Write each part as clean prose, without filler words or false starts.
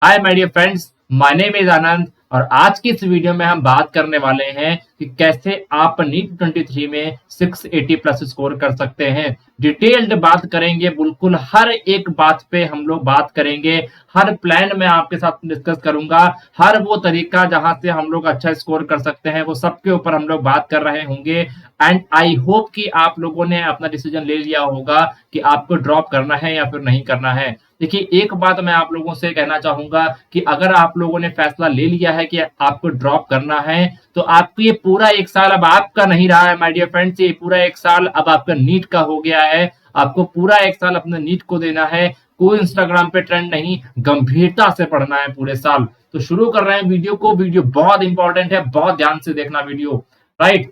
Hi my dear friends, my name is Anand और आज की इस वीडियो में हम बात करने वाले हैं कि कैसे आप नीट 23 में 680 प्लस स्कोर कर सकते हैं। डिटेल्ड बात करेंगे, बिल्कुल हर एक बात पे हम लोग बात करेंगे। हर प्लान मैं आपके साथ डिस्कस करूंगा। हर वो तरीका जहां से हम लोग अच्छा स्कोर कर सकते हैं वो सबके ऊपर हम लोग बात कर रहे होंगे। एंड आई होप कि आप लोगों ने अपना डिसीजन ले लिया होगा कि आपको ड्रॉप करना है या फिर नहीं करना है। देखिए, एक बात मैं आप लोगों से कहना चाहूंगा कि अगर आप लोगों ने फैसला ले लिया है कि आपको ड्रॉप करना है, तो आपको ये पूरा एक साल अब आपका नहीं रहा है माय डियर फ्रेंड्स। ये पूरा एक साल अब आपका नीट का हो गया है। आपको पूरा एक साल अपने नीट को देना है। कोई इंस्टाग्राम पे ट्रेंड नहीं, गंभीरता से पढ़ना है पूरे साल। तो शुरू कर रहे हैं वीडियो को। वीडियो बहुत इंपॉर्टेंट है, बहुत ध्यान से देखना वीडियो। राइट,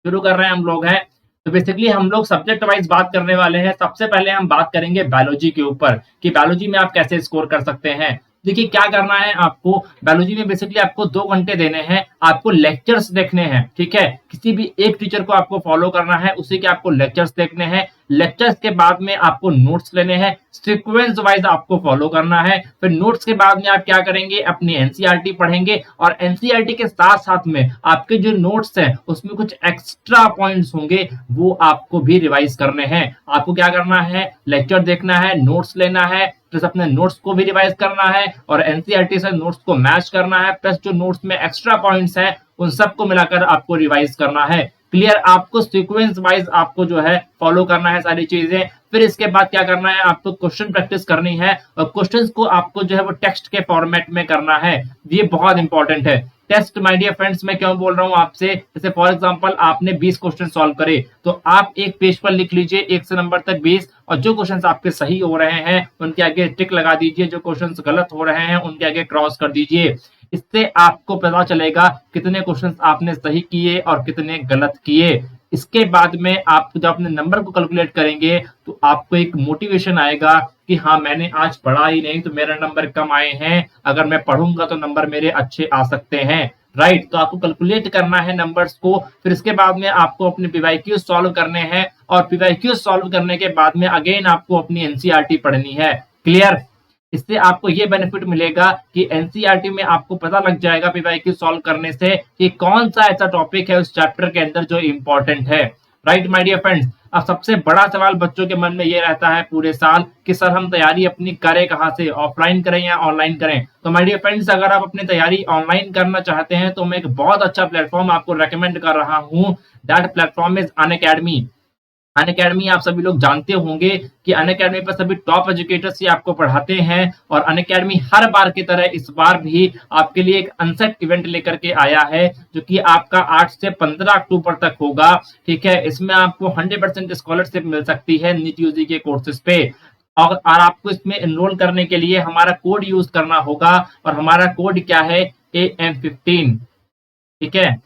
शुरू कर रहे हैं हम लोग हैं। तो बेसिकली हम लोग सब्जेक्ट वाइज बात करने वाले हैं। सबसे पहले हम बात करेंगे बायोलॉजी के ऊपर कि बायोलॉजी में आप कैसे स्कोर कर सकते हैं। देखिए, क्या करना है आपको बायोलॉजी में, बेसिकली आपको 2 घंटे देने हैं। आपको लेक्चर्स देखने हैं, ठीक है। किसी भी एक टीचर को आपको फॉलो करना है, उसी के आपको लेक्चर्स देखने हैं। लेक्चर्स के बाद में आपको नोट्स लेने हैं, सीक्वेंस वाइज आपको फॉलो करना है। फिर नोट्स के बाद में आप क्या करेंगे, अपनी एनसीईआरटी पढ़ेंगे और एनसीईआरटी के साथ साथ में आपके जो नोट्स हैं उसमें कुछ एक्स्ट्रा पॉइंट्स होंगे, वो आपको भी रिवाइज करने हैं। आपको क्या करना है, लेक्चर देखना है, नोट्स लेना है, प्लस अपने नोट्स को भी रिवाइज करना है और एनसीईआरटी से नोट्स को मैच करना है, प्लस जो नोट्स में एक्स्ट्रा पॉइंट्स हैं उन सबको मिलाकर आपको रिवाइज करना है। क्लियर, आपको सीक्वेंस वाइज आपको जो है फॉलो करना है सारी चीजें। फिर इसके बाद क्या करना है, आपको क्वेश्चन प्रैक्टिस करनी है और क्वेश्चंस को आपको जो है वो टेक्स्ट के फॉर्मेट में करना है। ये बहुत इंपॉर्टेंट है। टेस्ट, माय डियर फ्रेंड्स, मैं क्यों बोल रहा हूं आपसे, जैसे फॉर एग्जांपल आपने 20 क्वेश्चन सॉल्व करे, तो आप एक पेज पर लिख लीजिए 1 से नंबर तक 20, और जो क्वेश्चंस आपके सही हो रहे हैं उनके आगे टिक लगा दीजिए, जो क्वेश्चंस गलत हो रहे हैं उनके आगे क्रॉस कर दीजिए। इससे आपको पता चलेगा कितने क्वेश्चंस आपने सही किए और कितने गलत किए। इसके बाद में आप जब अपने नंबर को कैलकुलेट करेंगे तो आपको एक मोटिवेशन आएगा कि हाँ, मैंने आज पढ़ा ही नहीं तो मेरे नंबर कम आए हैं, अगर मैं पढ़ूंगा तो नंबर मेरे अच्छे आ सकते हैं। राइट, तो आपको कैलकुलेट करना है नंबर्स को। फिर इसके बाद में आपको अपने पीवाईक्यू सॉल्व करने हैं और पीवाईक्यू सॉल्व करने के बाद में अगेन आपको अपनी एनसीईआरटी पढ़नी है। क्लियर, इससे आपको ये बेनिफिट मिलेगा कि एनसीईआरटी में आपको पता लग जाएगा पीवाईक्यू सॉल्व करने से कि कौन सा ऐसा टॉपिक है उस चैप्टर के अंदर जो इंपॉर्टेंट है। राइट माय डियर फ्रेंड्स, अब सबसे बड़ा सवाल बच्चों के मन में ये रहता है पूरे साल कि सर हम तैयारी अपनी करें कहाँ से, ऑफलाइन करें या ऑनलाइन करें। तो माय डियर फ्रेंड्स, अगर आप अपनी तैयारी ऑनलाइन करना चाहते हैं तो मैं एक बहुत अच्छा प्लेटफॉर्म आपको रेकमेंड कर रहा हूँ। That platform is Unacademy. Unacademy आप सभी लोग जानते होंगे कि अनअकैडमी पर सभी टॉप एजुकेटर्स ही आपको पढ़ाते हैं और अनअकैडमी हर बार की तरह इस बार भी आपके लिए एक अनसेट इवेंट लेकर के आया है, जो कि आपका 8 से 15 अक्टूबर तक होगा। ठीक है, इसमें आपको 100% स्कॉलरशिप मिल सकती है नीट यूजी के कोर्सेज पे। और आपको इसमें एनरोल करने के लिए हमारा कोड यूज करना होगा और हमारा कोड क्या है, AM15। ठीक है,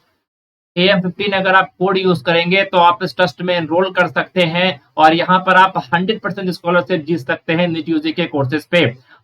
AM15 अगर आप कोड यूज करेंगे तो आप इस ट्रस्ट में एनरोल कर सकते हैं और यहाँ पर आप 100% स्कॉलरशिप जीत सकते हैं नीट यूजी के कोर्सेज पे।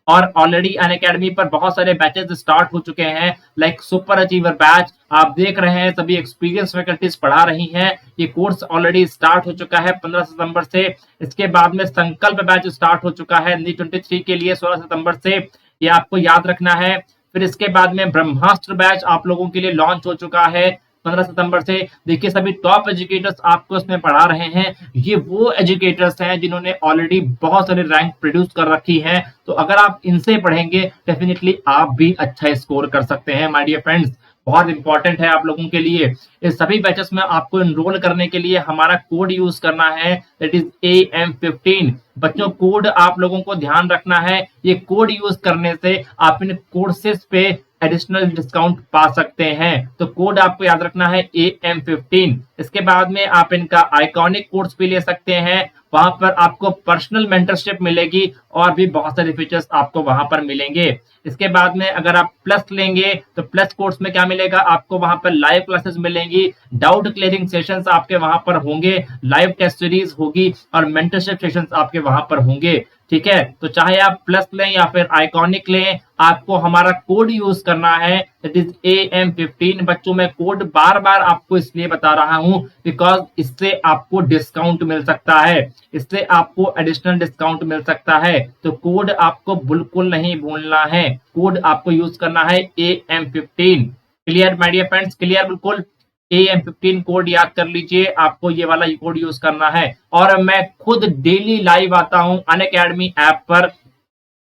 और ऑलरेडी अनअकैडमी पर बहुत सारे बैचेस स्टार्ट हो चुके हैं, लाइक सुपर अचीवर बैच आप देख रहे हैं, सभी एक्सपीरियंस फैकल्टीज पढ़ा रही हैं। ये कोर्स ऑलरेडी स्टार्ट हो चुका है 15 सितंबर से। इसके बाद में संकल्प बैच स्टार्ट हो चुका है नीट 23 के लिए 16 सितंबर से, ये आपको याद रखना है। फिर इसके बाद में ब्रह्मास्त्र बैच आप लोगों के लिए लॉन्च हो चुका है 15 सितंबर से। देखिए, सभी टॉप एजुकेटर्स आपको इसमें पढ़ा रहे हैं। ये वो एजुकेटर्स हैं जिन्होंने ऑलरेडी बहुत सारे रैंक प्रोड्यूस कर रखी है। तो अगर आप इनसे पढ़ेंगे डेफिनेटली आप भी अच्छा स्कोर कर सकते हैं माय डियर फ्रेंड्स। बहुत इंपॉर्टेंट है आप लोगों के लिए। इस सभी बैचेस में आपको एनरोल करने के लिए हमारा कोड यूज करना है, दैट इज AM15। बच्चों, कोड आप लोगों को ध्यान रखना है। ये कोड यूज करने से आप इन कोर्सेज पे एडिशनल डिस्काउंट पा सकते हैं। तो कोड आपको याद रखना है AM15। इसके बाद में आप इनका आइकॉनिक कोर्स भी ले सकते हैं, वहां पर आपको पर्सनल मेंटरशिप मिलेगी और भी बहुत सारे फीचर्स आपको वहां पर मिलेंगे। इसके बाद में अगर आप प्लस लेंगे तो प्लस कोर्स में क्या मिलेगा, आपको वहां पर लाइव क्लासेस मिलेंगी, डाउट क्लियरिंग सेशंस आपके वहां पर होंगे, लाइव टेस्ट सीरीज होगी और मेंटरशिप सेशंस आपके वहां पर होंगे। ठीक है, तो चाहे आप प्लस लें या फिर आइकॉनिक लें, आपको हमारा कोड यूज करना है, दैट इज AM15। बच्चों मैं कोड बार बार आपको इसलिए बता रहा हूं बिकॉज इससे आपको डिस्काउंट मिल सकता है, इससे आपको एडिशनल डिस्काउंट मिल सकता है। तो कोड आपको बिल्कुल नहीं भूलना है, कोड आपको यूज करना है AM15। Clear my dear friends, clear बिल्कुल। AM15 कोड याद कर लीजिए, आपको ये वाला कोड यूज करना है। और मैं खुद डेली लाइव आता हूं अनअकैडमी ऐप पर,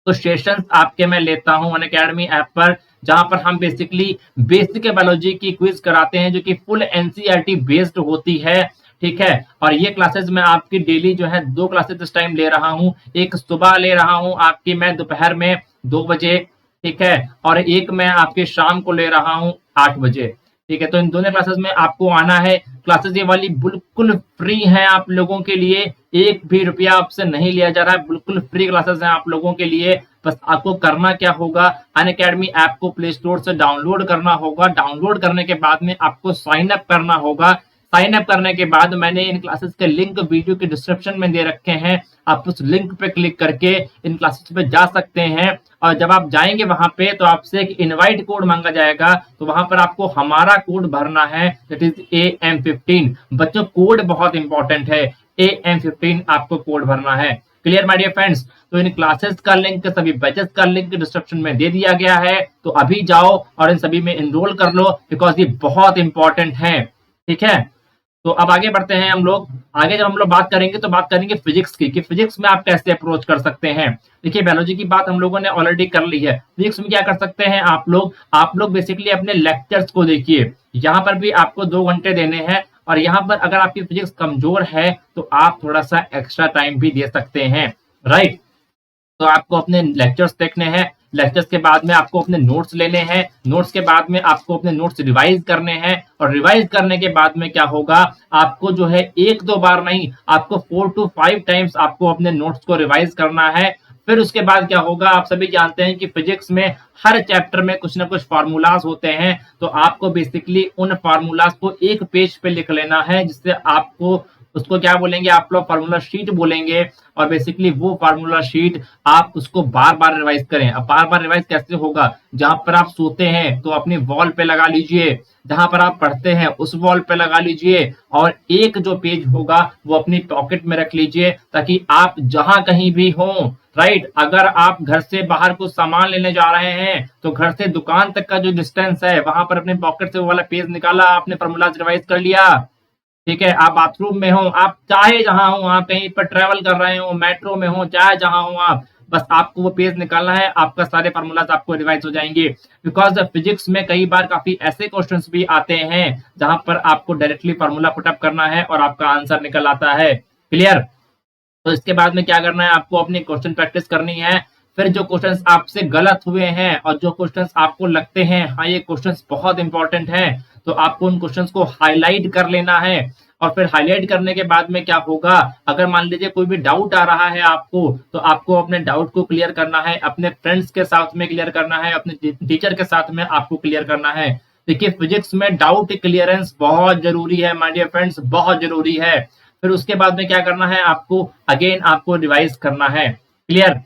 तो सेशंस आपके मैं लेता हूं अनअकैडमी ऐप पर, जहां पर हम बेसिकली बेसिक बायोलॉजी की क्विज कराते हैं जो कि फुल एनसीईआरटी बेस्ड होती है। ठीक है, और ये क्लासेस मैं आपकी डेली जो है 2 क्लासेस इस टाइम ले रहा हूं, एक सुबह ले रहा हूं आपकी मैं दोपहर में 2 बजे, ठीक है, और एक मैं आपके शाम को ले रहा हूं 8 बजे। ठीक है, तो इन दोनों क्लासेस में आपको आना है। क्लासेस ये वाली बिल्कुल फ्री है आप लोगों के लिए, एक भी रुपया आपसे नहीं लिया जा रहा है, बिल्कुल फ्री क्लासेस हैं आप लोगों के लिए। बस आपको करना क्या होगा, अनअकैडमी ऐप को प्ले स्टोर से डाउनलोड करना होगा। डाउनलोड करने के बाद में आपको साइन अप करना होगा। साइन अप करने के बाद मैंने इन क्लासेस के लिंक वीडियो के डिस्क्रिप्शन में दे रखे हैं, आप उस लिंक पे क्लिक करके इन क्लासेस पे जा सकते हैं। और जब आप जाएंगे वहां पे तो आपसे एक इनवाइट कोड मांगा जाएगा, तो वहां पर आपको हमारा कोड भरना है, दैट इज AM15। बच्चों कोड बहुत इंपॉर्टेंट है, AM15 आपको कोड भरना है। क्लियर माय डियर फ्रेंड्स, तो इन क्लासेस का लिंक, सभी बैचेस का लिंक डिस्क्रिप्शन में दे दिया गया है, तो अभी जाओ और इन सभी में एनरोल कर लो बिकॉज ये बहुत इंपॉर्टेंट है। ठीक है, तो अब आगे बढ़ते हैं हम लोग। आगे जब हम लोग बात करेंगे तो बात करेंगे फिजिक्स की, कि फिजिक्स में आप कैसे अप्रोच कर सकते हैं। देखिए बायोलॉजी की बात हम लोगों ने ऑलरेडी कर ली है, फिजिक्स में क्या कर सकते हैं आप लोग बेसिकली अपने लेक्चर्स को देखिए, यहाँ पर भी आपको 2 घंटे देने हैं, और यहाँ पर अगर आपकी फिजिक्स कमजोर है तो आप थोड़ा सा एक्स्ट्रा टाइम भी दे सकते हैं, राइट। तो आपको अपने लेक्चर्स देखने हैं, लेक्चर्स के बाद में आपको अपने नोट्स लेने हैं, नोट्स के बाद में आपको अपने नोट्स रिवाइज करने हैं, और रिवाइज करने के बाद में क्या होगा, आपको जो है 1-2 बार नहीं, आपको 4 to 5 टाइम्स आपको अपने नोट्स को रिवाइज करना है। फिर उसके बाद क्या होगा, आप सभी जानते हैं कि फिजिक्स में हर चैप्टर में कुछ ना कुछ फार्मूलाज होते हैं, तो आपको बेसिकली उन फार्मूलाज को एक पेज पे लिख लेना है, जिससे आपको उसको क्या बोलेंगे, आप लोग फार्मूला शीट बोलेंगे। और बेसिकली वो फार्मूला शीट आप उसको बार बार रिवाइज करें। अब बार बार रिवाइज कैसे होगा, जहां पर आप सोते हैं तो अपनी वॉल पे लगा लीजिए, जहां पर आप पढ़ते हैं उस वॉल पे लगा लीजिए, और एक जो पेज होगा वो अपनी पॉकेट में रख लीजिए, ताकि आप जहां कहीं भी हो, राइट, अगर आप घर से बाहर कुछ सामान लेने जा रहे हैं तो घर से दुकान तक का जो डिस्टेंस है वहां पर अपने पॉकेट से वो वाला पेज निकाला, आपने फार्मूला रिवाइज कर लिया। ठीक है, आप बाथरूम में हो, आप चाहे जहां हो, आप कहीं पर ट्रेवल कर रहे हो, मेट्रो में हो, चाहे जहां हो आप, बस आपको वो पेज निकालना है, आपका सारे फार्मूलाज आपको रिवाइज हो जाएंगे। बिकॉज फिजिक्स में कई बार काफी ऐसे क्वेश्चंस भी आते हैं जहां पर आपको डायरेक्टली फार्मूला पुटअप करना है और आपका आंसर निकल आता है। क्लियर, तो इसके बाद में क्या करना है, आपको अपनी क्वेश्चन प्रैक्टिस करनी है। फिर जो क्वेश्चंस आपसे गलत हुए हैं और जो क्वेश्चंस आपको लगते हैं हाँ ये क्वेश्चंस बहुत इंपॉर्टेंट हैं, तो आपको उन क्वेश्चंस को हाईलाइट कर लेना है। और फिर हाईलाइट करने के बाद में क्या होगा, अगर मान लीजिए कोई भी डाउट आ रहा है आपको, तो आपको अपने डाउट को क्लियर करना है, अपने फ्रेंड्स के साथ में क्लियर करना है, अपने टीचर के साथ में आपको क्लियर करना है। देखिए फिजिक्स में डाउट क्लियरेंस बहुत जरूरी है माय डियर फ्रेंड्स, बहुत जरूरी है। फिर उसके बाद में क्या करना है, आपको अगेन आपको रिवाइज करना है। क्लियर,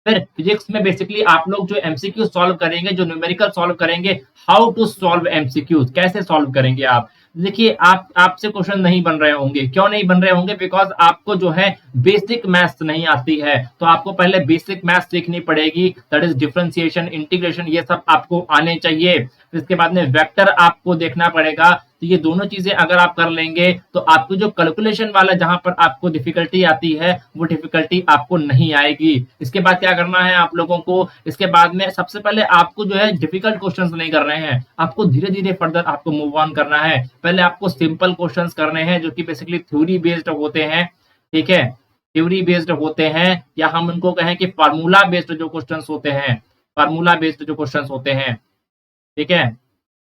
फिर फिजिक्स में बेसिकली आप लोग जो एमसीक्यू सॉल्व करेंगे, जो न्यूमेरिकल सॉल्व करेंगे, हाउ टू सॉल्व एमसीक्यू, कैसे सॉल्व करेंगे आप। देखिए आप आपसे क्वेश्चन नहीं बन रहे होंगे, क्यों नहीं बन रहे होंगे, बिकॉज आपको जो है बेसिक मैथ्स नहीं आती है, तो आपको पहले बेसिक मैथ्स सीखनी पड़ेगी, दैट इज डिफरेंशिएशन, इंटीग्रेशन, ये सब आपको आने चाहिए। फिर इसके बाद में वेक्टर आपको देखना पड़ेगा। तो ये दोनों चीजें अगर आप कर लेंगे तो आपको जो कैलकुलेशन वाला जहां पर आपको डिफिकल्टी आती है वो डिफिकल्टी आपको नहीं आएगी। इसके बाद क्या करना है आप लोगों को, इसके बाद में सबसे पहले आपको जो है डिफिकल्ट क्वेश्चंस नहीं कर रहे हैं, आपको धीरे धीरे फर्दर आपको मूव ऑन करना है। पहले आपको सिंपल क्वेश्चंस करने हैं जो कि बेसिकली थ्योरी बेस्ड होते हैं। ठीक है, थ्योरी बेस्ड होते हैं, या हम उनको कहें कि फार्मूला बेस्ड जो क्वेश्चंस होते हैं, फार्मूला बेस्ड जो क्वेश्चंस होते हैं, ठीक है,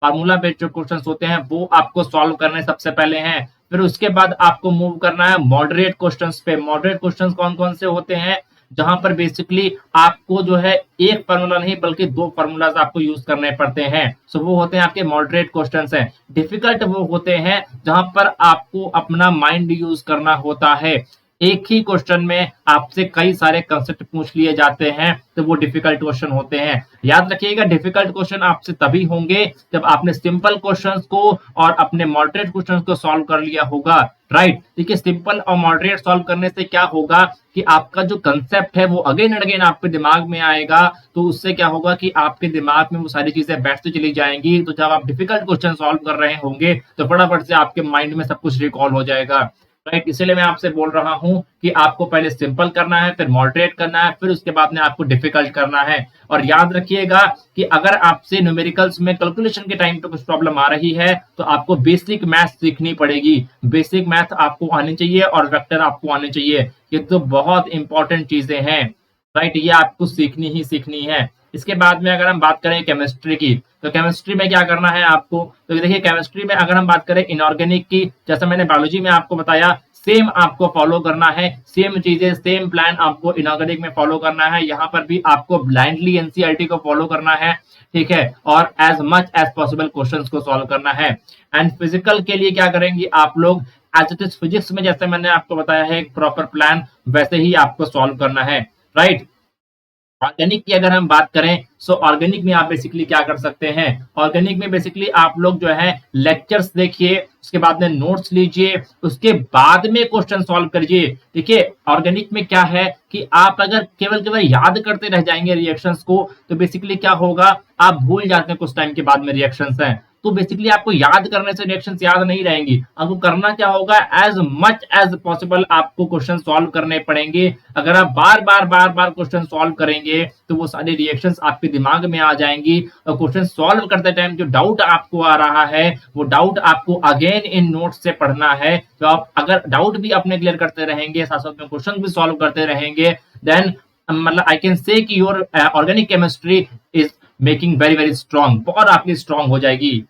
फार्मूला बेस्ड जो क्वेश्चंस होते हैं वो आपको सॉल्व करने सबसे पहले हैं। फिर उसके बाद आपको मूव करना है मॉडरेट क्वेश्चंस पे। मॉडरेट क्वेश्चंस कौन कौन से होते हैं, जहां पर बेसिकली आपको जो है एक फार्मूला नहीं बल्कि 2 फार्मूलाज आपको यूज करने पड़ते हैं। सो वो होते हैं आपके मॉडरेट क्वेश्चंस हैं। डिफिकल्ट वो होते हैं जहां पर आपको अपना माइंड यूज करना होता है। एक ही क्वेश्चन में आपसे कई सारे कंसेप्ट पूछ लिए जाते हैं, तो वो डिफिकल्ट क्वेश्चन होते हैं। याद रखिएगा, डिफिकल्ट क्वेश्चन आपसे तभी होंगे जब आपने सिंपल क्वेश्चंस को और अपने मॉडरेट क्वेश्चंस को सॉल्व कर लिया होगा, राइट। देखिए, सिंपल और मॉडरेट सॉल्व करने से क्या होगा कि आपका जो कंसेप्ट है वो अगेन एंड अगेन आपके दिमाग में आएगा, तो उससे क्या होगा कि आपके दिमाग में वो सारी चीजें बैठती चली जाएंगी। तो जब आप डिफिकल्ट क्वेश्चन सॉल्व कर रहे होंगे तो फटाफट से आपके माइंड में सब कुछ रिकॉल हो जाएगा, राइट। इसलिए मैं आपसे बोल रहा हूं कि आपको पहले सिंपल करना है, फिर मॉडरेट करना है, फिर उसके बाद में आपको डिफिकल्ट करना है। और याद रखिएगा कि अगर आपसे न्यूमेरिकल्स में कैलकुलेशन के टाइम पे कुछ प्रॉब्लम आ रही है तो आपको बेसिक मैथ सीखनी पड़ेगी। बेसिक मैथ आपको आनी चाहिए और वेक्टर आपको आने चाहिए। ये तो बहुत इंपॉर्टेंट चीजें हैं, राइट। ये आपको सीखनी ही सीखनी है। इसके बाद में अगर हम बात करें केमिस्ट्री की, तो केमिस्ट्री में क्या करना है आपको, तो देखिए केमिस्ट्री में अगर हम बात करें इनऑर्गेनिक की, जैसे मैंने बायोलॉजी में आपको बताया, सेम आपको फॉलो करना है, सेम चीजें सेम प्लान आपको इनऑर्गेनिक में फॉलो करना है। यहाँ पर भी आपको ब्लाइंडली एनसीईआरटी को फॉलो करना है, ठीक है, और as much as possible questions को सॉल्व करना है। एंड फिजिकल के लिए क्या करेंगे आप लोग, एज इट इज फिजिक्स में जैसे मैंने आपको बताया है एक प्रॉपर प्लान, वैसे ही आपको सॉल्व करना है, राइट। ऑर्गेनिक की अगर हम बात करें, सो ऑर्गेनिक में आप बेसिकली क्या कर सकते हैं, ऑर्गेनिक में बेसिकली आप लोग जो है लेक्चर्स देखिए, उसके बाद में नोट्स लीजिए, उसके बाद में क्वेश्चन सॉल्व करिए। देखिए ऑर्गेनिक में क्या है कि आप अगर केवल केवल याद करते रह जाएंगे रिएक्शंस को, तो बेसिकली क्या होगा, आप भूल जाते हैं कुछ टाइम के बाद में रिएक्शंस हैं। तो बेसिकली आपको याद करने से रिएक्शंस याद नहीं रहेंगी। आपको करना क्या होगा, एज मच एज पॉसिबल आपको क्वेश्चन सॉल्व करने पड़ेंगे। अगर आप बार बार क्वेश्चन सॉल्व करेंगे तो वो सारी रिएक्शंस आपके दिमाग में आ जाएंगी, और क्वेश्चन सॉल्व करते टाइम जो डाउट आपको आ रहा है वो डाउट आपको अगेन इन नोट्स से पढ़ना है। तो आप अगर डाउट भी अपने क्लियर करते रहेंगे, साथ साथ में क्वेश्चन भी सॉल्व करते रहेंगे, देन मतलब आई कैन से कि your organic chemistry is making very very strong, बहुत आपकी स्ट्रांग हो जाएगी,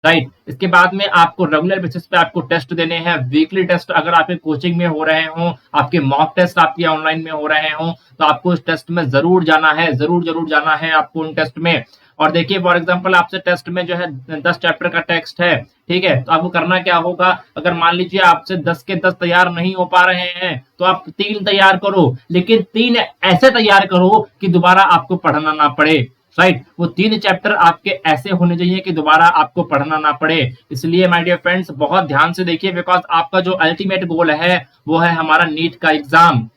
राइट। इसके बाद में आपको रेगुलर बेसिस पे आपको टेस्ट देने हैं, वीकली टेस्ट अगर आपके कोचिंग में हो रहे हो, आपके मॉक टेस्ट आपके ऑनलाइन में हो रहे हो, तो आपको उस टेस्ट में जरूर जाना है, जरूर जाना है आपको उन टेस्ट में। और देखिए फॉर एग्जांपल आपसे टेस्ट में जो है 10 चैप्टर का टेक्स्ट है, ठीक है, तो आपको करना क्या होगा, अगर मान लीजिए आपसे 10 के 10 तैयार नहीं हो पा रहे हैं तो आप 3 तैयार करो, लेकिन 3 ऐसे तैयार करो कि दोबारा आपको पढ़ना ना पड़े, राइट। वो 3 चैप्टर आपके ऐसे होने चाहिए कि दोबारा आपको पढ़ना ना पड़े। इसलिए माय डियर फ्रेंड्स बहुत ध्यान से देखिए, बिकॉज आपका जो अल्टीमेट गोल है वो है हमारा नीट का एग्जाम।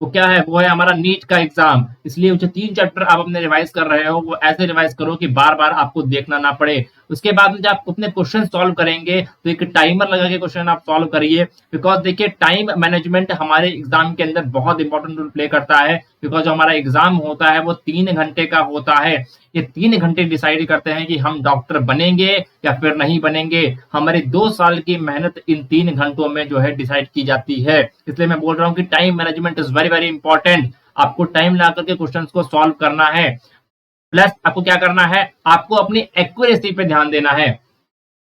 वो क्या है, वो है हमारा नीट का एग्जाम। इसलिए जो 3 चैप्टर आप अपने रिवाइज कर रहे हो वो ऐसे रिवाइज करो कि बार बार आपको देखना ना पड़े। उसके बाद में जब आप अपने क्वेश्चन सॉल्व करेंगे तो एक टाइमर लगा के क्वेश्चन आप सॉल्व करिए, बिकॉज देखिए टाइम मैनेजमेंट हमारे एग्जाम के अंदर बहुत इंपॉर्टेंट रोल प्ले करता है। बिकॉज जो हमारा एग्जाम होता है वो 3 घंटे का होता है। ये 3 घंटे डिसाइड करते हैं कि हम डॉक्टर बनेंगे या फिर नहीं बनेंगे। हमारी 2 साल की मेहनत इन 3 घंटों में जो है डिसाइड की जाती है। इसलिए मैं बोल रहा हूँ कि time management is very very important. आपको टाइम ला करके क्वेश्चंस को सॉल्व करना है, प्लस आपको क्या करना है, आपको अपनी एक्यूरेसी पे ध्यान देना है।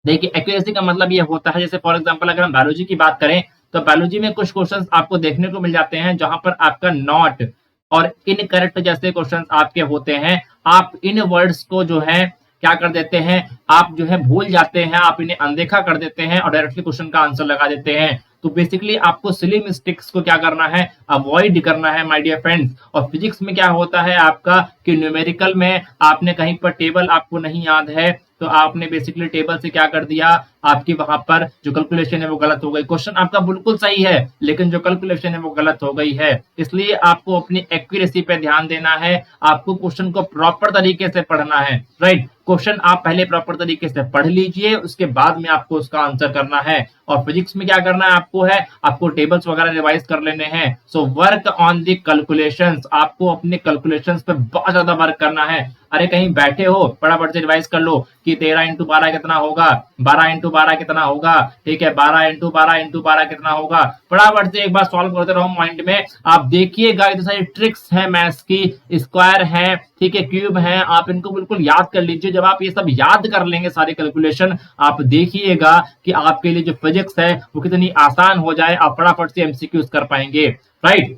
देखिए एक्यूरेसी का मतलब ये होता है, जैसे फॉर एग्जांपल अगर हम बायोलॉजी की बात करें तो बायोलॉजी में कुछ क्वेश्चंस आपको देखने को मिल जाते हैं जहां पर आपका नॉट और इनकरेक्ट जैसे क्वेश्चंस आपके होते हैं। आप इन वर्ड्स को जो है क्या कर देते हैं, आप जो है भूल जाते हैं, आप इन्हें अनदेखा कर देते हैं और डायरेक्टली क्वेश्चन का आंसर लगा देते हैं। तो बेसिकली आपको सिली मिस्टेक्स को क्या करना है, अवॉइड करना है माय डियर फ्रेंड्स। और फिजिक्स में क्या होता है आपका कि न्यूमेरिकल में आपने कहीं पर टेबल आपको नहीं याद है तो आपने बेसिकली टेबल से क्या कर दिया, आपकी वहां पर जो कैलकुलेशन है वो गलत हो गई। क्वेश्चन आपका बिल्कुल सही है लेकिन जो कैलकुलेशन है वो गलत हो गई है। इसलिए आपको अपनी एक्यूरेसी पे ध्यान देना है, आपको क्वेश्चन को प्रॉपर तरीके से पढ़ना है, राइट। क्वेश्चन आप पहले प्रॉपर तरीके से पढ़ लीजिए, उसके बाद में आपको उसका आंसर करना है। और फिजिक्स में क्या करना है आपको है, आपको टेबल्स वगैरह रिवाइज कर लेने हैं। So work on the calculations, आपको अपने कैलकुलेशंस पे बहुत ज्यादा वर्क करना है। अरे कहीं बैठे हो फटाफट से रिवाइज कर लो कि 13 इंटू 12 कितना होगा, 12 इंटू 12 कितना होगा, ठीक है, 12 इंटू 12 इंटू 12 कितना होगा। फटाफट से एक बार सॉल्व करते रहो माइंड में। आप देखिएगा इतनी सारी ट्रिक्स है मैथ्स की, स्क्वायर है, ठीक है, क्यूब है, आप इनको बिल्कुल याद कर लीजिए। जब आप ये सब याद कर लेंगे सारे कैलकुलेशन, आप देखिएगा कि आपके लिए जो फिजिक्स है वो कितनी आसान हो जाए, आप फटाफट से एमसीक्यूज कर पाएंगे, राइट।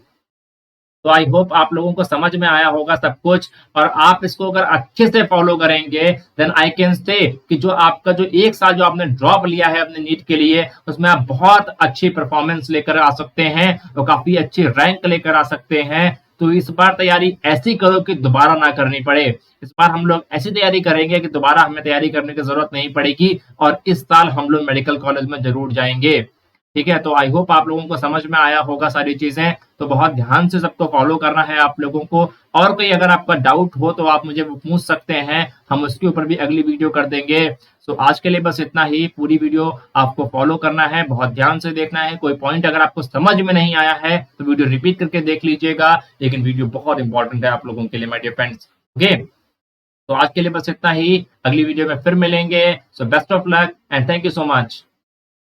तो आई होप आप लोगों को समझ में आया होगा सब कुछ, और आप इसको अगर अच्छे से फॉलो करेंगे देन आई कैन से कि जो आपका जो एक साल जो आपने ड्रॉप लिया है अपने नीट के लिए, उसमें आप बहुत अच्छी परफॉर्मेंस लेकर आ सकते हैं और काफी अच्छी रैंक लेकर आ सकते हैं। तो इस बार तैयारी ऐसी करो कि दोबारा ना करनी पड़े। इस बार हम लोग ऐसी तैयारी करेंगे कि दोबारा हमें तैयारी करने की जरूरत नहीं पड़ेगी, और इस साल हम लोग मेडिकल कॉलेज में जरूर जाएंगे। ठीक है, तो आई होप आप लोगों को समझ में आया होगा सारी चीजें। तो बहुत ध्यान से सबको फॉलो करना है आप लोगों को। और कोई अगर आपका डाउट हो तो आप मुझे पूछ सकते हैं, हम उसके ऊपर भी अगली वीडियो कर देंगे। तो आज के लिए बस इतना ही। पूरी वीडियो आपको फॉलो करना है, बहुत ध्यान से देखना है। कोई पॉइंट अगर आपको समझ में नहीं आया है तो वीडियो रिपीट करके देख लीजिएगा, लेकिन वीडियो बहुत इंपॉर्टेंट है आप लोगों के लिए माय डियर फ्रेंड्स। ओके, तो आज के लिए बस इतना ही। अगली वीडियो में फिर मिलेंगे। So best of luck and thank you so much.